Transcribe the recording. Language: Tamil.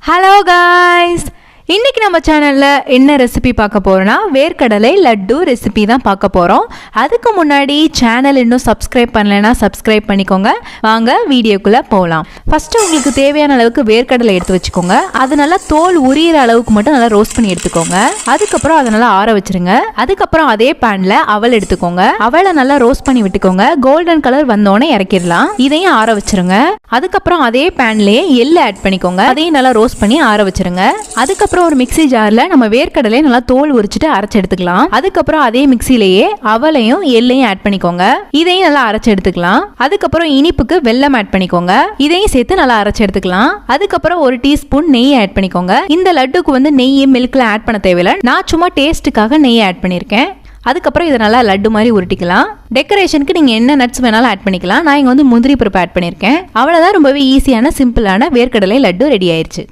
ஹலோ காய்ஸ், இன்றைக்கி நம்ம சேனலில் என்ன ரெசிபி பார்க்க போகிறோன்னா வேர்க்கடலை லட்டு ரெசிபி தான் பார்க்க போகிறோம். அதுக்கு முன்னாடி சேனல் இன்னும் சப்ஸ்கிரைப் பண்ணலைன்னா சப்ஸ்கிரைப் பண்ணிக்கோங்க. வாங்க வீடியோக்குள்ளே போகலாம். ஃபஸ்ட்டு உங்களுக்கு தேவையான அளவுக்கு வேர்க்கடலை எடுத்து வச்சுக்கோங்க. அது நல்லா தோல் உரியிற அளவுக்கு மட்டும் நல்லா ரோஸ்ட் பண்ணி எடுத்துக்கோங்க. அதுக்கப்புறம் அதை நல்லா ஆற வச்சுருங்க. அதுக்கப்புறம் அதே பேனில் அவல் எடுத்துக்கோங்க. அவலை நல்லா ரோஸ்ட் பண்ணி விட்டுக்கோங்க. கோல்டன் கலர் வந்தோடனே இறக்கிடலாம். இதையும் ஆற வச்சுருங்க. அதுக்கப்புறம் அதே பேன்லேயே எள்ளு ஆட் பண்ணிக்கோங்க. அதையும் நல்லா ரோஸ்ட் பண்ணி ஆற வச்சுருங்க. அதுக்கப்புறம் ஒரு மிக்ஸி ஜார்ல நம்ம வேர்க்கடலை நல்லா தோல் உரிச்சிட்டு அரைச்சு எடுத்துக்கலாம். அதுக்கப்புறம் அதே மிக்ஸிலேயே அவலையும் எள்ளையும் ஆட் பண்ணிக்கோங்க. இதையும் நல்லா அரைச்சு எடுத்துக்கலாம். அதுக்கப்புறம் இனிப்புக்கு வெல்லம் ஆட் பண்ணிக்கோங்க. இதையும் சேர்த்து நல்லா அரைச்சு எடுத்துக்கலாம். அதுக்கப்புறம் ஒரு டீஸ்பூன் நெய் ஆட் பண்ணிக்கோங்க. இந்த லட்டுக்கு நெய் மில்க்ல ஆட் பண்ண தேவையில்லை. நான் சும்மா டேஸ்ட்டுக்காக நெய் ஆட் பண்ணியிருக்கேன். அதுக்கப்புறம் இதை நல்லா லட்டு மாதிரி உருட்டிக்கலாம். டெக்கரேஷனுக்கு நீங்கள் என்ன நட்ஸ் வேணாலும் ஆட் பண்ணிக்கலாம். நான் இங்கே முந்திரி பருப்பு ஆட் பண்ணியிருக்கேன். அவ்வளோதான், ரொம்பவே ஈஸியான சிம்பிளான வேர்க்கடலை லட்டு ரெடி ஆயிடுச்சு.